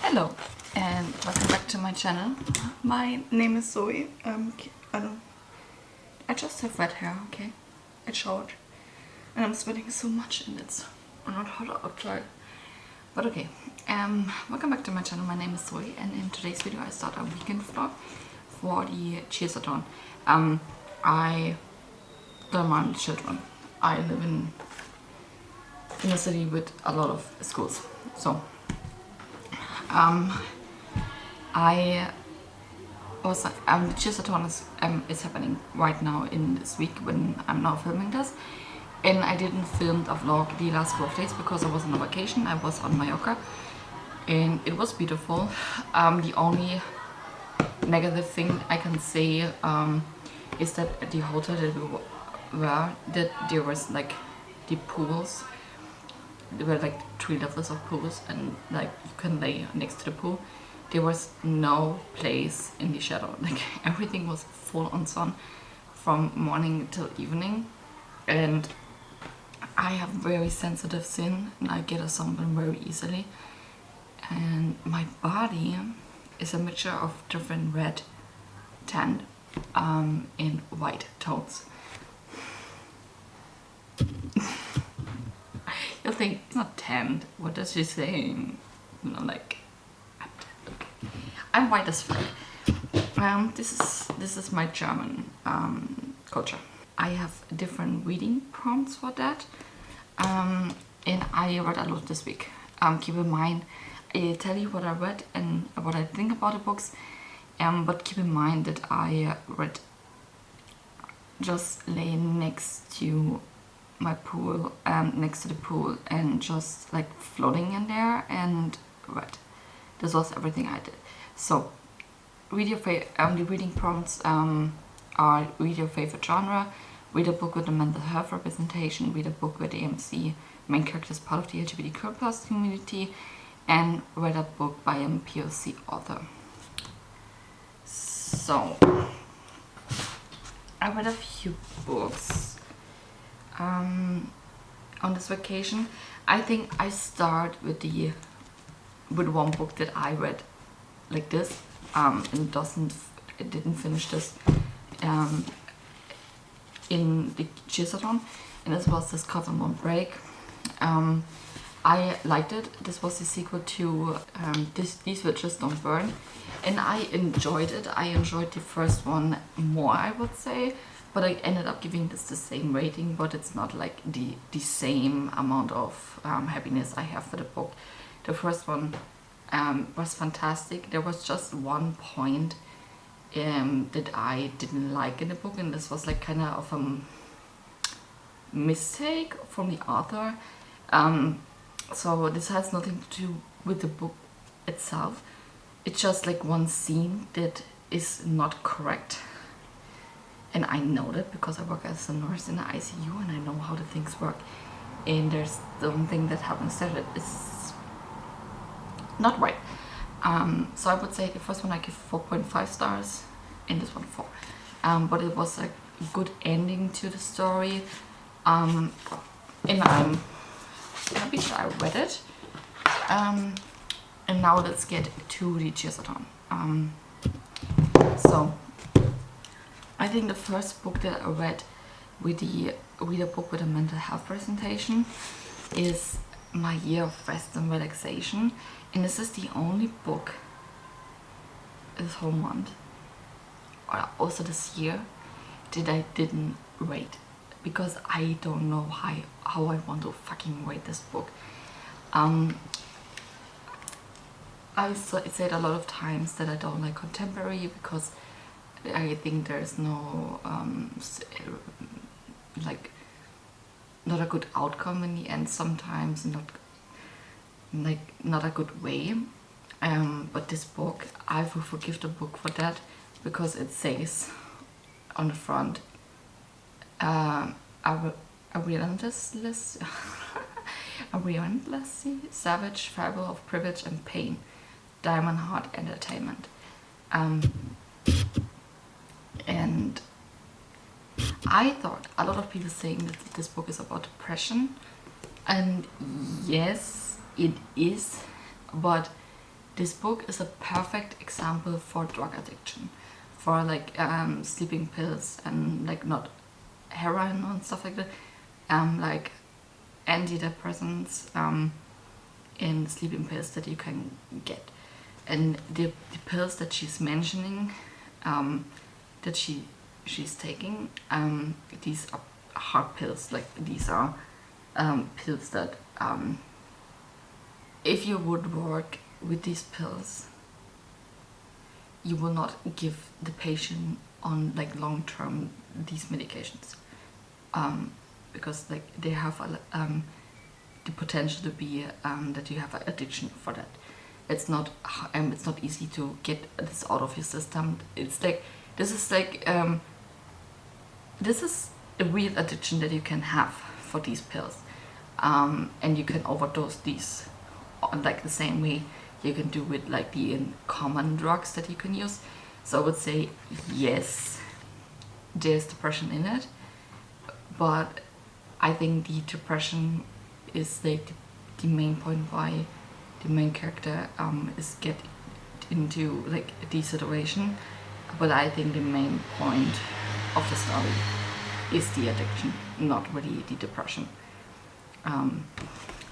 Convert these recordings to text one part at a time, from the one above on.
Hello and welcome back to my channel. My name is Zoe. I just have red hair, okay? It's short and I'm sweating so much and it's not hot outside. But okay, welcome back to my channel. My name is Zoe and in today's video I start a weekend vlog for the Cheers-a-Thon. I don't mind children. I live in a city with a lot of schools, so the Cheers-a-Thon is happening right now in this week when I'm now filming this, and I didn't film a vlog the last 12 days because I was on a vacation. I was on Mallorca and it was beautiful. The only negative thing I can say is that at the hotel that we were, that there was like the pools. There were like 3 levels of pools and like you can lay next to the pool. There was no place in the shadow. Like everything was full on sun from morning till evening, and I have very sensitive skin and I get a sunburn very easily, and my body is a mixture of different red, tan, and white tones. You'll think it's not tanned. What does she say? You know, like I'm white as fuck. This is my German culture. I have different reading prompts for that, and I read a lot this week. Keep in mind, I tell you what I read and what I think about the books, but keep in mind that I read just lay next to my pool, next to the pool, and just like floating in there and read. This was everything I did. So read your the reading prompts are: read your favorite genre, read a book with a mental health representation, read a book where the MC main character is part of the LGBTQ+ community, and read a book by a POC author. So I read a few books on this vacation. I think I start with one book that I read like this, and it didn't finish this in the Cheers-a-Thon, and this was this Coven Won't Break. I liked it. This was the sequel to These Witches Don't Burn, and I enjoyed it. I enjoyed the first one more, I would say, but I ended up giving this the same rating, but it's not like the same amount of happiness I have for the book. The first one was fantastic. There was just one point that I didn't like in the book, and this was like kind of a mistake from the author. So this has nothing to do with the book itself. It's just like one scene that is not correct, and I know that because I work as a nurse in the ICU and I know how the things work, and there's something that happens there that is not right. So I would say the first one I give 4.5 stars and this one 4. But it was a good ending to the story, and I'm happy that I read it. And now let's get to the Cheers-a-Thon. So I think the first book that I read with read a book with a mental health presentation is My Year of Rest and Relaxation, and this is the only book this whole month, or also this year, that I didn't rate, because I don't know how I want to fucking rate this book. I said a lot of times that I don't like contemporary because I think there's no like not a good outcome in the end sometimes, not a good way. But this book, I will forgive the book for that, because it says on the front a relentlessly savage fable of privilege and pain, Diamond Heart Entertainment. And I thought a lot of people saying that this book is about depression, and yes, it is, but this book is a perfect example for drug addiction, for like sleeping pills and like not heroin and stuff like that, like antidepressants and sleeping pills that you can get. And the pills that she's mentioning that she's taking, these are hard pills. Like these are pills that if you would work with these pills, you will not give the patient on like long term these medications, because like they have the potential to be that you have an addiction for that. It's not easy to get this out of your system. It's like this is a real addiction that you can have for these pills, and you can overdose these on like the same way you can do with like the common drugs that you can use. So I would say yes, there's depression in it, but I think the depression is like the main point why the main character is get into like the situation. But I think the main point of the story is the addiction, not really the depression.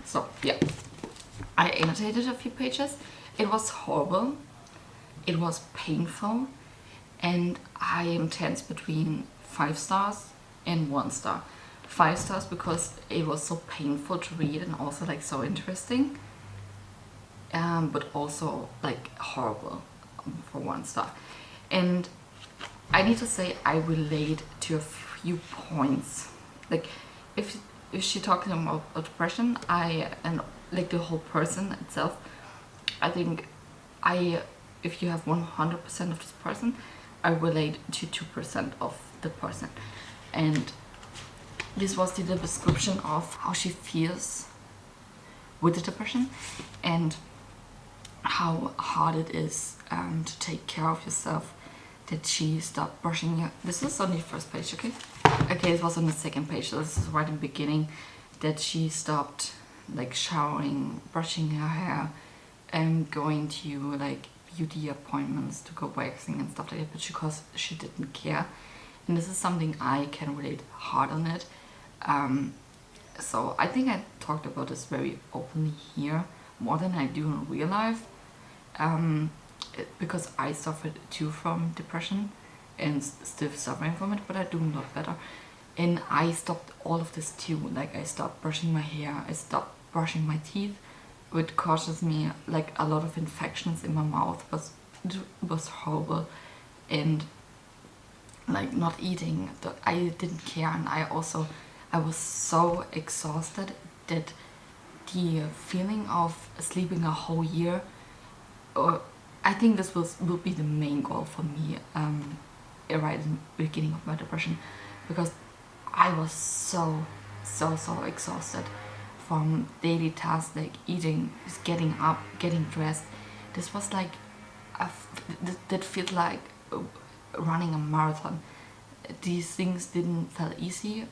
So yeah, I annotated a few pages. It was horrible, it was painful, and I am tense between 5 stars and 1 star. 5 stars because it was so painful to read and also like so interesting, but also like horrible for 1 star. And I need to say I relate to a few points. Like if she talking about depression, and like the whole person itself, I think if you have 100% of this person, I relate to 2% of the person. And this was the description of how she feels with the depression and how hard it is to take care of yourself, that she stopped brushing your... This is on the first page, okay? Okay, it was on the second page, so this is right in the beginning, that she stopped like showering, brushing her hair, and going to like beauty appointments to go waxing and stuff like that, but because she didn't care. And this is something I can relate hard on it. So I think I talked about this very openly here, more than I do in real life, because I suffered too from depression and still suffering from it, but I do a lot better. And I stopped all of this too. Like I stopped brushing my hair, I stopped brushing my teeth, which causes me like a lot of infections in my mouth. It was horrible. And like not eating, I didn't care, and I was so exhausted that the feeling of sleeping a whole year, or I think this will be the main goal for me right in the beginning of my depression, because I was so exhausted from daily tasks like eating, just getting up, getting dressed. This was like that felt like running a marathon. These things didn't feel easy,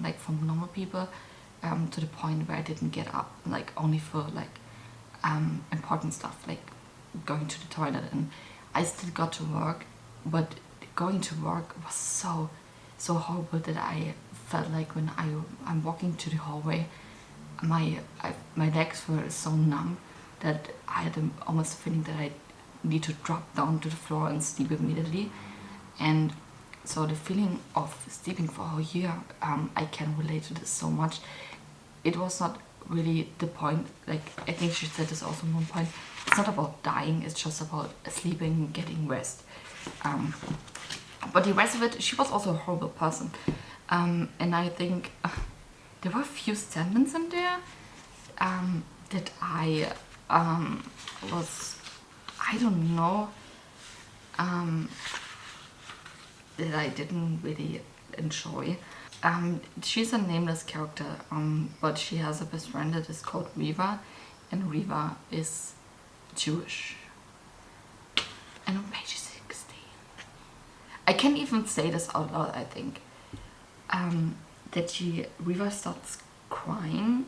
like for normal people, to the point where I didn't get up, like only for like important stuff, like going to the toilet. And I still got to work, but going to work was so horrible that I felt like when I'm walking to the hallway, my legs were so numb that I had almost a feeling that I need to drop down to the floor and sleep immediately. And so the feeling of sleeping for a whole year, I can relate to this so much. It was not really the point, like I think she said this also at one point, it's not about dying, it's just about sleeping, getting rest. But the rest of it, she was also a horrible person. And I think there were a few sentences in there that I don't know, that I didn't really enjoy. She's a nameless character, but she has a best friend that is called Riva, and Riva is Jewish. And on page 16, I can't even say this out loud, I think, that Riva starts crying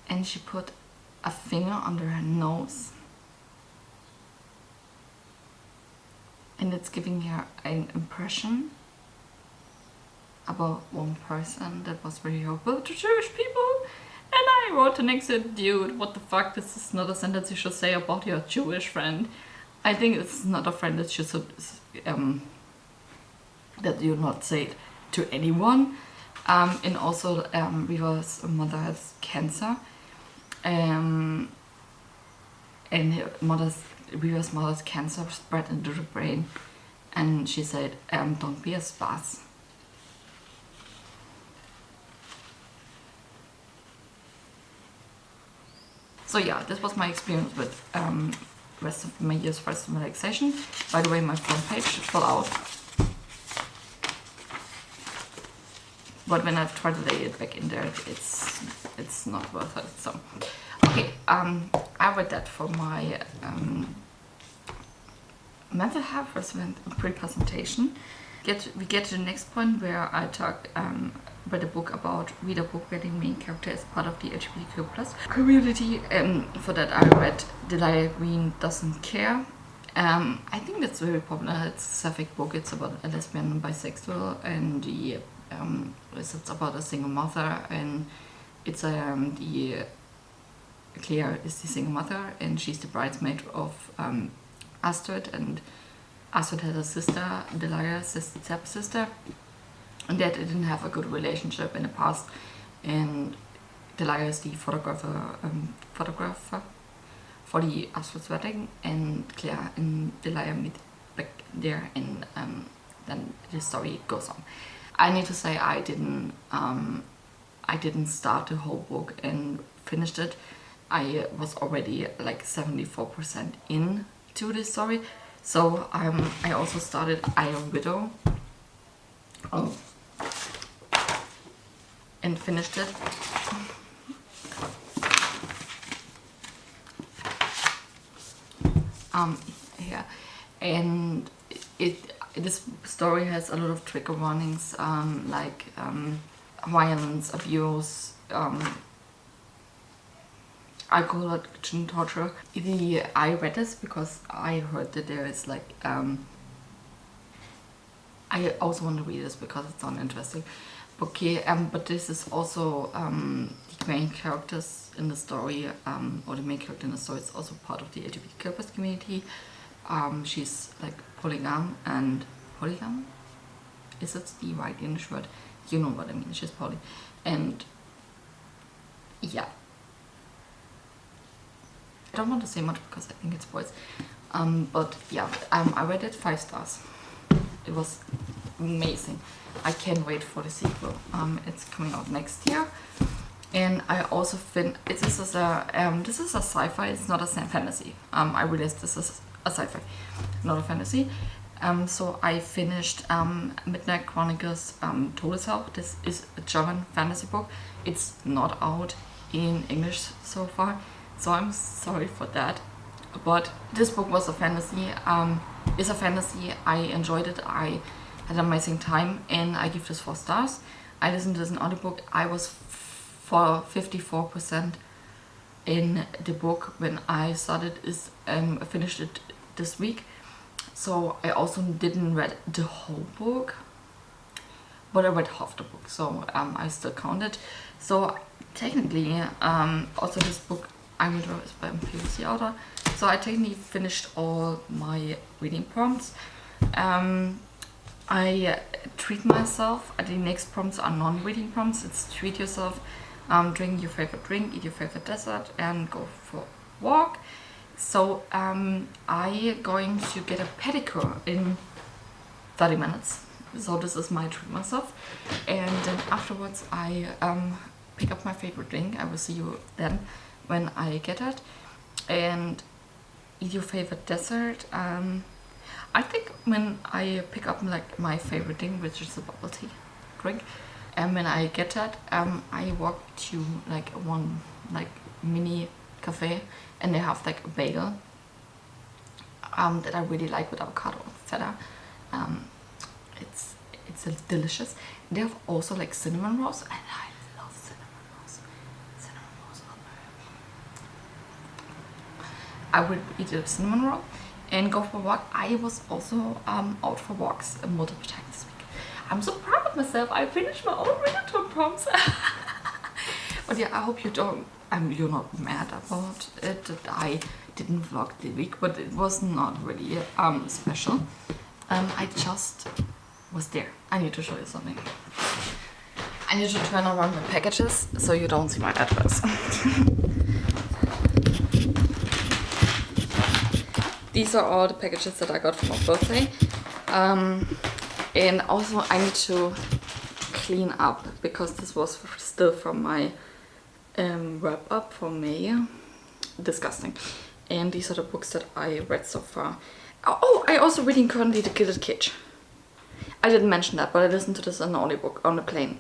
and she put a finger under her nose and it's giving her an impression about one person that was very horrible to Jewish people. And I wrote an exit, dude, what the fuck, this is not a sentence you should say about your Jewish friend. I think it's not a friend that you should, that you not say it to anyone. And also, Riva's mother has cancer. And Riva's mother's cancer spread into the brain. And she said, don't be a spaz. So yeah, this was my experience with rest of my year's first relaxation. By the way, my front page fell out. But when I've tried to lay it back in there, it's not worth it. So okay, I read that for my mental health pre-presentation. We get to the next point where I read a book about read a book where the main character is part of the LGBTQ+ community. And for that I read Delilah Green Doesn't Care. I think that's very popular. It's a sapphic book. It's about a lesbian and bisexual, and it's about a single mother, and it's Claire is the single mother, and she's the bridesmaid of Astrid, and Astrid has a sister, Delilah's stepsister, and that didn't have a good relationship in the past, and Delilah is the photographer for the Astrid's wedding, and Claire and Delilah meet back there, and then the story goes on. I need to say I didn't start the whole book and finished it. I was already like 74% into this story. So I also started Iron Widow and finished it. Yeah, and this story has a lot of trigger warnings, like violence, abuse, alcohol addiction, torture. I read this because I heard that there is like I also want to read this because it sounds interesting. Okay, but this is also the main characters in the story, or the main character in the story is also part of the LGBTQ+ community. She's like polygam, and polygam? Is it the right English word? You know what I mean, she's poly. And yeah. I don't want to say much because I think it's boys. But yeah, I read it 5 stars. It was amazing. I can't wait for the sequel. It's coming out next year. And I also this is a sci-fi, it's not a fantasy. I realized this is a sci-fi, not a fantasy. So I finished Midnight Chronicles Todeshauch. This is a German fantasy book. It's not out in English so far, so I'm sorry for that. But this book was a fantasy. It's a fantasy. I enjoyed it. I had an amazing time, and I give this 4 stars. I listened to this in audiobook. I was for 54% in the book when I started finished it this week. So I also didn't read the whole book, but I read half the book, so I still counted. So technically, also this book I'm is by a PVC author. So I technically finished all my reading prompts. I treat myself. The next prompts are non-reading prompts. It's treat yourself, drink your favorite drink, eat your favorite dessert, and go for a walk. So I'm going to get a pedicure in 30 minutes. So this is my treat myself. And then afterwards I pick up my favorite drink. I will see you then when I get it. And eat your favorite dessert. I think when I pick up like my favorite thing, which is a bubble tea drink, and when I get that, I walk to like one like mini cafe, and they have like a bagel that I really like with avocado and feta. It's delicious. They have also like cinnamon rolls, and I love cinnamon rolls. Cinnamon rolls are very... I would eat a cinnamon roll, and go for a walk. I was also out for walks multiple times this week. I'm so proud of myself. I finished my own Readathon prompts. But yeah, I hope you don't, you're not mad about it that I didn't vlog the week, but it was not really special. I just was there. I need to show you something. I need to turn around my packages so you don't see my address. These are all the packages that I got for my birthday. And also I need to clean up because this was still from my wrap up for May. Disgusting. And these are the books that I read so far. Oh, I also reading currently the Gilded Cage. I didn't mention that, but I listened to this on the audiobook on the plane.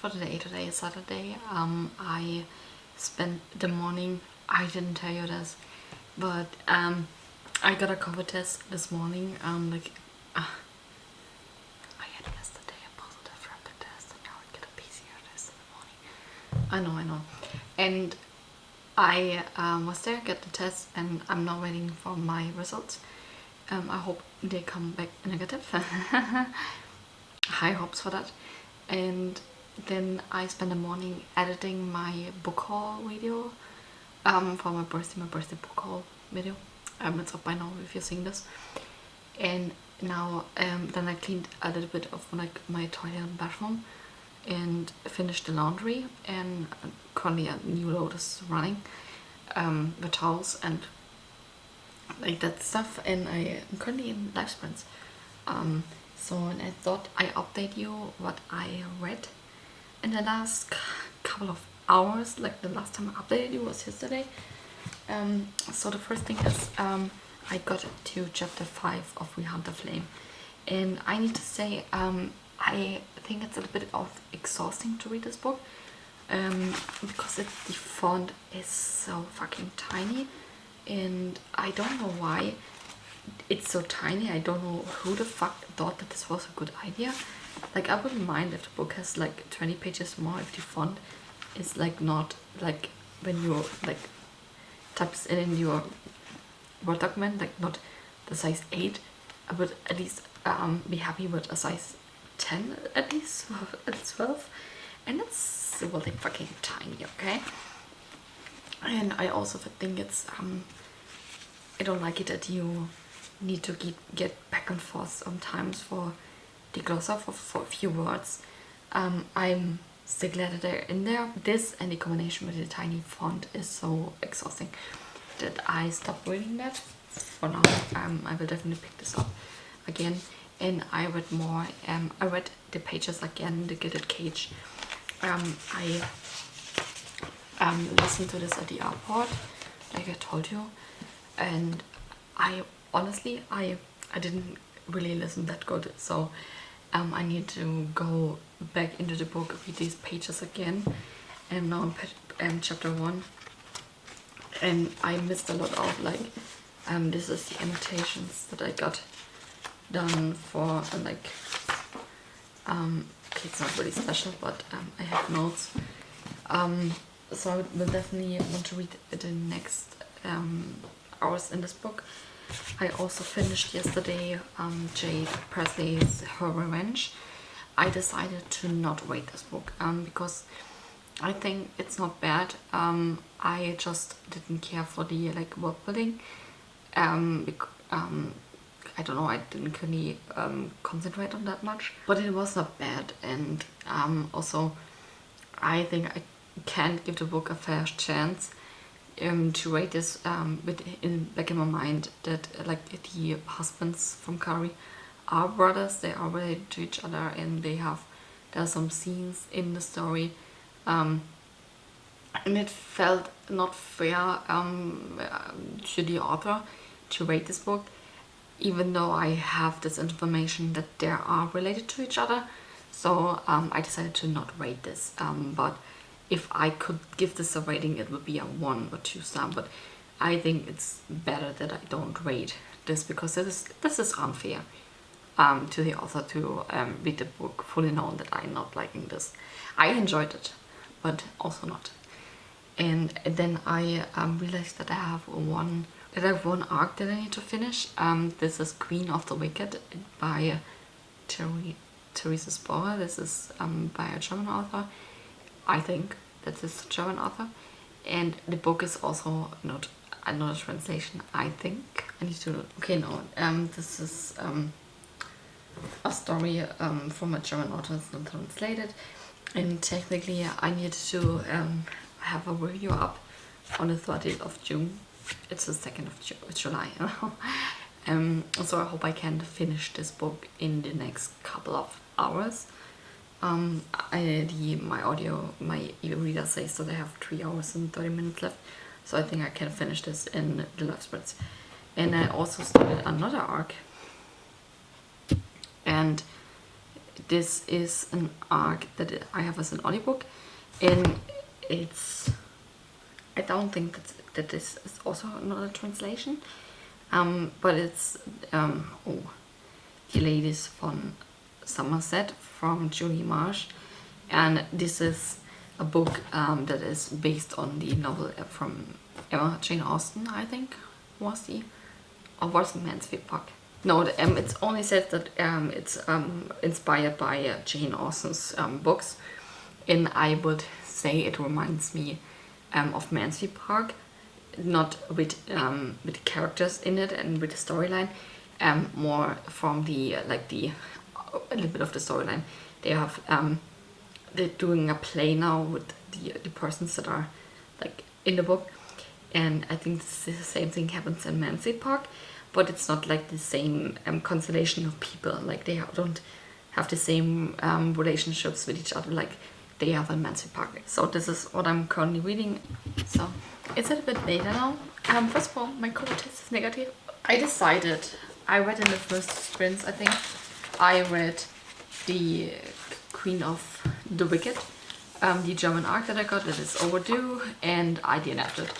For today is Saturday. I spent the morning, I didn't tell you this, but I got a COVID test this morning. I had yesterday a positive rapid test and now I get a PCR test in the morning. I know. And I was there, get the test, and I'm now waiting for my results. I hope they come back negative. High hopes for that. And then I spent the morning editing my book haul video for my birthday book haul video. It's up by now if you're seeing this. And now then I cleaned a little bit of like my toilet and bathroom and finished the laundry, and currently a new load is running with towels and like that stuff, and I am currently in live sprints. So I thought I update you what I read in the last couple of hours. Like the last time I updated you was yesterday. So the first thing is I got to chapter 5 of We Hunt the Flame, and I need to say I think it's a little bit of exhausting to read this book because the font is so fucking tiny, and I don't know why it's so tiny. I don't know who the fuck thought that this was a good idea. Like, I wouldn't mind if the book has like 20 pages more if the font is like not like when you like types it in your Word document, like not the size 8. I would at least be happy with a size 10 at least, at 12. and it's really fucking tiny, okay? And I also think it's I don't like it that you need to get back and forth sometimes for the glossa for a few words. I'm still glad that they're in there. This and the combination with the tiny font is so exhausting that I stopped reading that for now. I will definitely pick this up again. And I read more. I read the pages again, the Gilded Cage. I listened to this at the airport, like I told you, and I honestly I didn't really listen that good, so I need to go back into the book, read these pages again. And now I'm chapter 1, and I missed a lot of, like, this is the annotations that I got done for, like, okay, it's not really special, but I have notes. So I will definitely want to read the next hours in this book. I also finished yesterday Jade Presley's Her Revenge. I decided to not read this book because I think it's not bad. I just didn't care for the, like, world building. I don't know, I didn't really concentrate on that much, but it was not bad. And also I think I can't give the book a fair chance to rate this back in my mind that, like, the husbands from Curry are brothers. They are related to each other, and there are some scenes in the story, and it felt not fair to the author to rate this book, even though I have this information that they are related to each other. So I decided to not rate this, but if I could give this a rating, it would be a 1 or 2 star. But I think it's better that I don't rate this, because this is unfair to the author to read the book fully knowing that I'm not liking this. I enjoyed it, but also not. And then I realized that I have one arc that I need to finish. This is Queen of the Wicked by Teresa Sporrer. This is by a German author. I think that this is a German author, and the book is also not a translation. I think I need to. Okay, no. This is a story from a German author. It's not translated, and technically I need to have a review up on the 30th of June. It's the 2nd of July. So I hope I can finish this book in the next couple of hours. My e-reader says that I have 3 hours and 30 minutes left, so I think I can finish this in the live spreads. And I also started another arc, and this is an arc that I have as an audiobook, and I don't think that this is also not a translation, but it's the ladies from Somerset from Julie Marsh, and this is a book that is based on the novel from Emma Jane Austen, I think was the, or was it Mansfield Park? No, it's only said that it's inspired by Jane Austen's books, and I would say it reminds me of Mansfield Park, not with characters in it and with the storyline, more from the a little bit of the storyline. They have they're doing a play now with the persons that are, like, in the book, and I think the same thing happens in Mansfield Park, but it's not like the same constellation of people. Like, they don't have the same relationships with each other like they have in Mansfield Park. So this is what I'm currently reading. So it's a little bit later now. First of all, my COVID test is negative. I read in the first sprints, I think, I read the Queen of the Wicked, the German arc that I got that is overdue, and I DNF'd it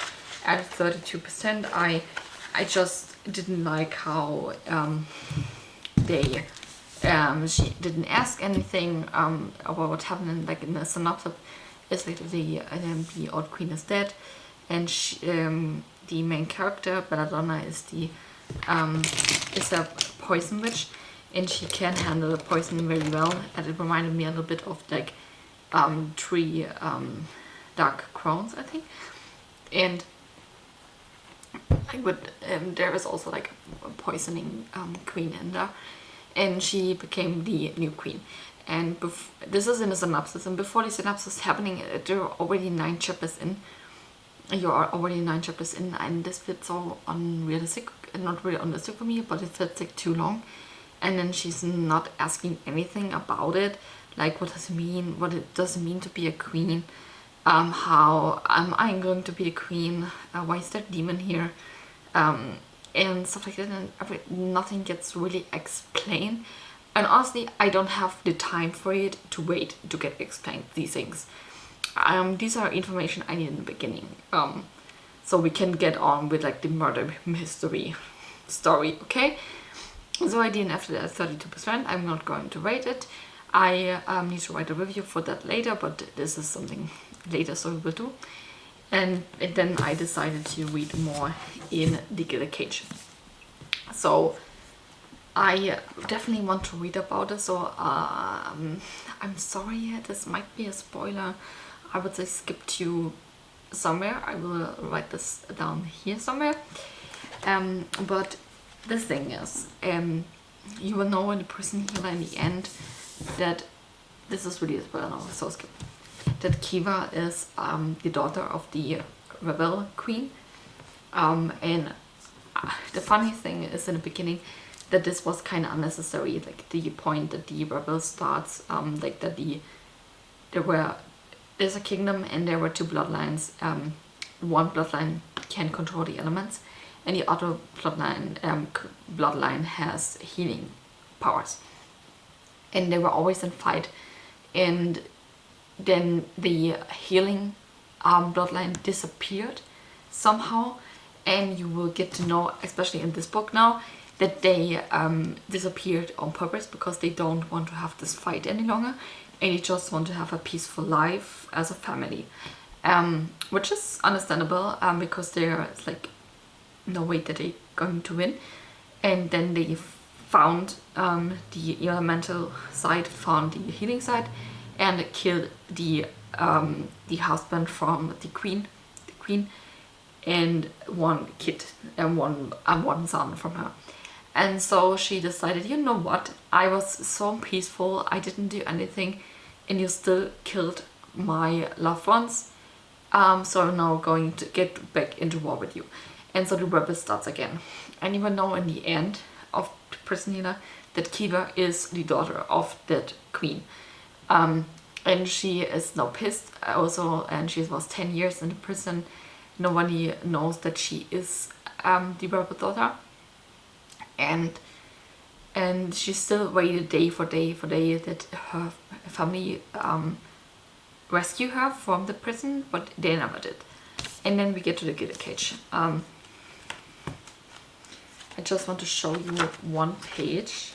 at 32%. I just didn't like how she didn't ask anything about what happened. Like, in the synopsis, it's like the old queen is dead, and the main character Belladonna is a poison witch, and she can handle the poison very well. And it reminded me a little bit of, like, 3 dark crowns, I think. And I would, there is also like a poisoning queen in there, and she became the new queen. And this is in the synopsis, and before the synopsis happening, there are already 9 chapters in. You are already 9 chapters in, and this fits so unrealistic, not really unrealistic for me, but it felt like too long. And then she's not asking anything about it, like what does it mean, what it does mean to be a queen, how am I going to be a queen, why is there a demon here, and stuff like that, and nothing gets really explained. And honestly, I don't have the time for it to wait to get explained, these things. These are information I need in the beginning, so we can get on with like the murder mystery story, okay? So I didn't have that 32%. I'm not going to rate it. I need to write a review for that later, but this is something later, so we will do. And then I decided to read more in the Gilded Cage. So I definitely want to read about it, so I'm sorry, this might be a spoiler. I would say skip to somewhere. I will write this down here somewhere. But the thing is, you will know in the prison healer in the end that this is really a spoiler now, so skip. That Kiva is the daughter of the rebel queen, and the funny thing is in the beginning that this was kind of unnecessary, like the point that the rebel starts, like that there's a kingdom and there were 2 bloodlines. One bloodline can control the elements, and the other bloodline has healing powers. And they were always in fight, and then the healing bloodline disappeared somehow, and you will get to know, especially in this book now, that they disappeared on purpose because they don't want to have this fight any longer, and they just want to have a peaceful life as a family, which is understandable, because there's like no way that they're going to win. And then they found the elemental side, found the healing side, and killed the husband from the queen, and one kid and one son from her. And so she decided, you know what, I was so peaceful, I didn't do anything, and you still killed my loved ones, so I'm now going to get back into war with you. And so the rebel starts again. And you will know in the end of Prison Healer that Kiva is the daughter of that queen. And she is now pissed also, and she was 10 years in the prison. Nobody knows that she is the rebel daughter. And she still waited day for day that her family rescue her from the prison, but they never did. And then we get to the Gilded Cage. I just want to show you one page.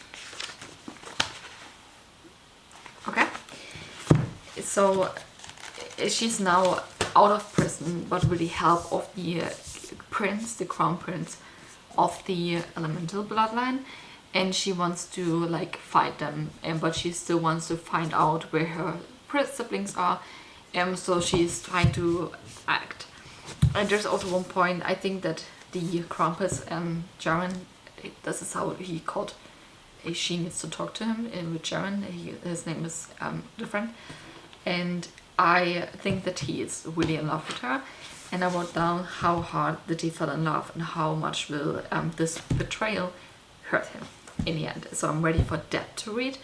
Okay, so she's now out of prison, but with the help of the prince, the crown prince of the elemental bloodline, and she wants to like fight them, but she still wants to find out where her siblings are, so she's trying to act. And there's also one point, I think that the crown prince, German, this is how he called, she needs to talk to him with German, his name is different, and I think that he is really in love with her. And I wrote down how hard that he fell in love and how much will this betrayal hurt him in the end. So I'm ready for that to read.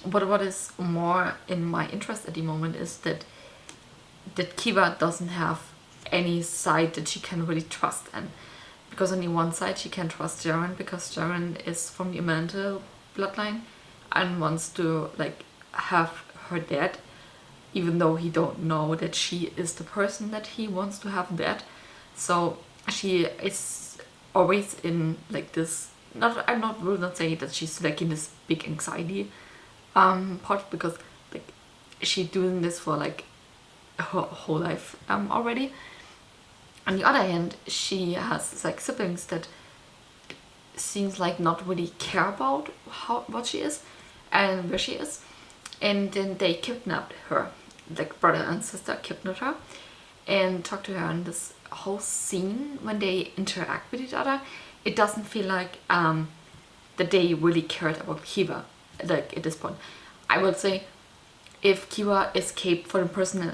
But what is more in my interest at the moment is that Kiva doesn't have any side that she can really trust in. Because on the one side she can trust Jaren, because Jaren is from the elemental bloodline and wants to like have her dead, even though he don't know that she is the person that he wants to have dead. So she is always in like this, will not say that she's like in this big anxiety part, because like she's doing this for like her whole life already. On the other hand, she has like siblings that seems like not really care about what she is and where she is, and then they kidnapped her. like brother and sister kidnapped her and talk to her in this whole scene when they interact with each other. It doesn't feel like that they really cared about Kiva, like at this point. I would say if Kiva escaped from the person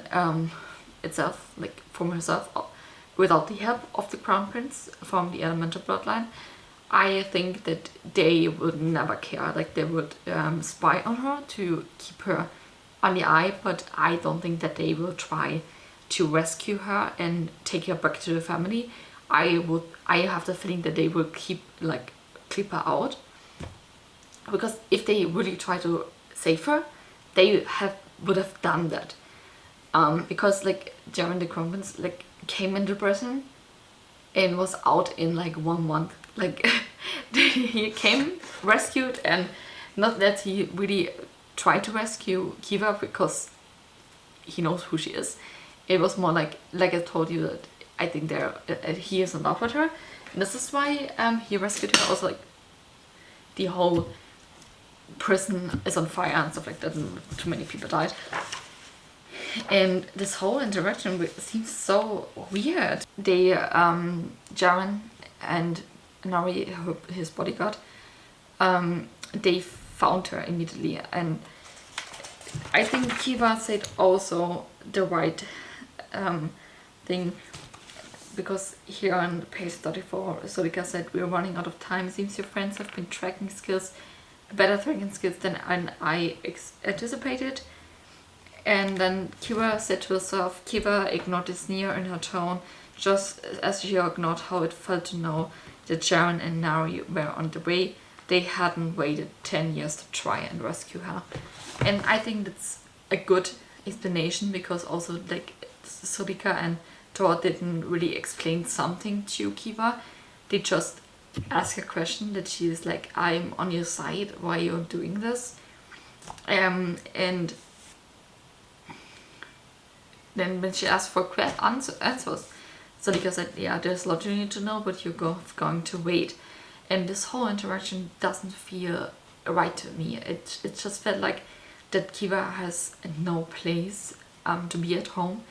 itself, like from herself, without the help of the crown prince from the elemental bloodline, I think that they would never care. Like they would spy on her to keep her on the eye, but I don't think that they will try to rescue her and take her back to the family. I have the feeling that they will keep her out, because if they really try to save her, they would have done that. Because like Jaren the Crown Prince like came into prison and was out in like 1 month. Like he came, rescued, and not that he really tried to rescue Kiva because he knows who she is. It was more like I told you, that I think he is in love with her, and this is why he rescued her. Also, like the whole prison is on fire and stuff like that, and too many people died. And this whole interaction seems so weird. They, Jaren and Nori, his bodyguard, they found her immediately, and I think Kiva said also the right thing, because here on page 34, Solika said, "We're running out of time. Seems your friends have been tracking skills, better tracking skills than I anticipated." And then Kiva said to herself, Kiva ignored the sneer in her tone, just as she ignored how it felt to know that Jaren and Nari were on the way. They hadn't waited 10 years to try and rescue her. And I think that's a good explanation, because also like Solika and Thor didn't really explain something to Kiva. They just ask a question that she is like, "I'm on your side, why are you doing this?" And then when she asked for answers, Solika said, "Yeah, there's a lot you need to know, but you're going to wait." And this whole interaction doesn't feel right to me. It just felt like that Kiva has no place to be at home.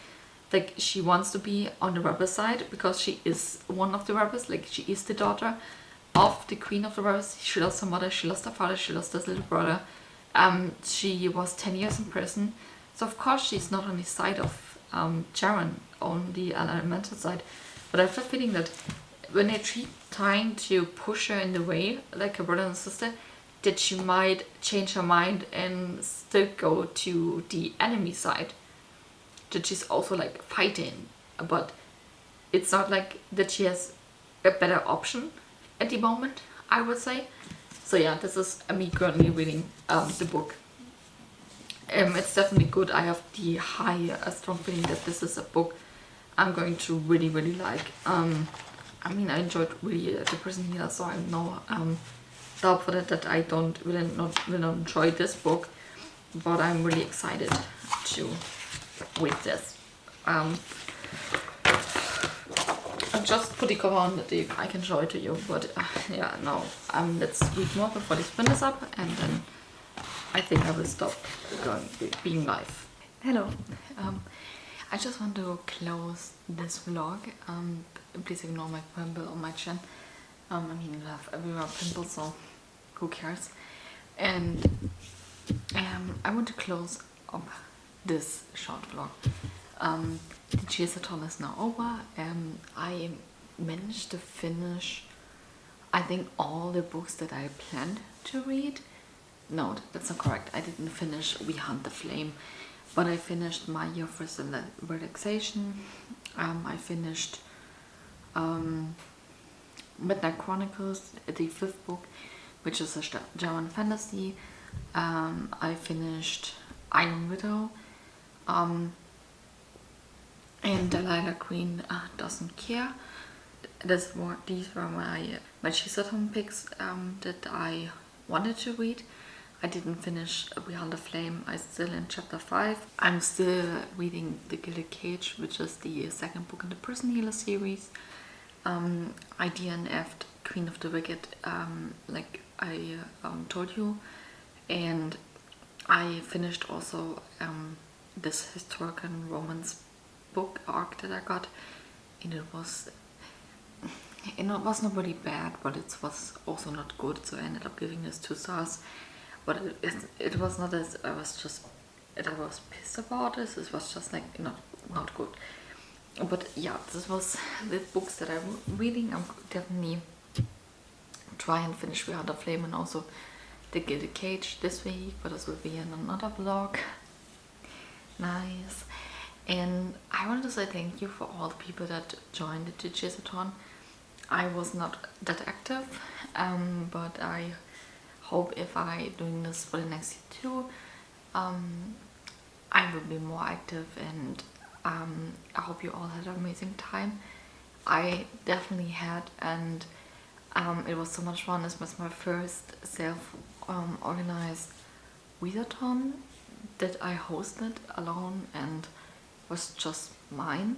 Like she wants to be on the rebel side because she is one of the rebels. Like she is the daughter of the queen of the rebels. She lost her mother, she lost her father, she lost her little brother. She was 10 years in prison. So of course she's not on the side of Jaren, on the elemental side. But I have the feeling that when they trying to push her in the way, like her brother and sister, that she might change her mind and still go to the enemy side. That she's also like fighting, but it's not like that she has a better option at the moment, I would say. So yeah, this is me currently reading the book. It's definitely good. I have the strong feeling that this is a book I'm going to really like. I mean, I enjoyed really the Prison Healer, so I have no doubt for that I will not enjoy this book, but I'm really excited to read this. I just put the cover on that I can show it to you, but yeah, no. Let's read more before they spin this up, and then I think I will stop being live. Hello. I just want to close this vlog. Please ignore my pimple on my chin. I mean, I have everywhere pimples, so who cares? And I want to close up this short vlog. The Cheers-a-Thon is now over. I managed to finish, I think, all the books that I planned to read. No, that's not correct. I didn't finish We Hunt the Flame, but I finished My Year for Relaxation. I finished Midnight Chronicles, the 5th book, which is a German fantasy. I finished Iron Widow, and Delilah Queen Doesn't Care. These were my Cheers-a-Thon picks that I wanted to read. I didn't finish We Hunt the Flame. I'm still in chapter 5. I'm still reading The Gilded Cage, which is the 2nd book in the Prison Healer series. I DNF'd Queen of the Wicked, like I told you, and I finished also this historical romance book arc that I got, and it was not really bad, but it was also not good, so I ended up giving this 2 stars. But it was not as I was pissed about this. It was just like not good. But yeah, this was the books that I'm reading. I'm definitely try and finish We Are the Flame and also the Gilded Cage this week, but this will be in another vlog. Nice. And I wanted to say thank you for all the people that joined the Cheers-a-thon. I was not that active, but I hope if I doing this for the next year too, I will be more active, and I hope you all had an amazing time. I definitely had, and it was so much fun. This was my first self-organized readathon that I hosted alone and was just mine.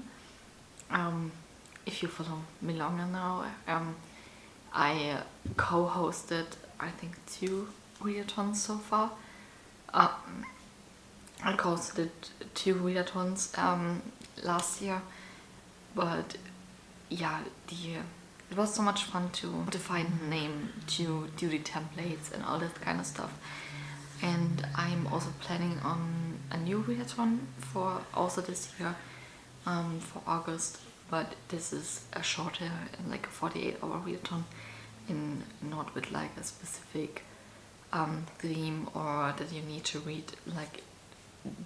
If you follow me longer now, I co-hosted I think 2 readathons so far. I co-hosted 2 readathons last year, but yeah, it was so much fun to find a name, to do the templates and all that kind of stuff. And I'm also planning on a new readathon for also this year, for August, but this is a shorter, like a 48-hour readathon, and not with like a specific theme, or that you need to read like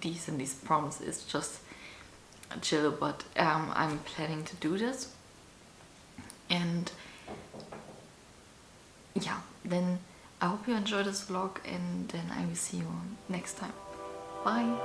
these and these prompts. It's just chill, but I'm planning to do this. And yeah, then I hope you enjoyed this vlog, and then I will see you next time. Bye!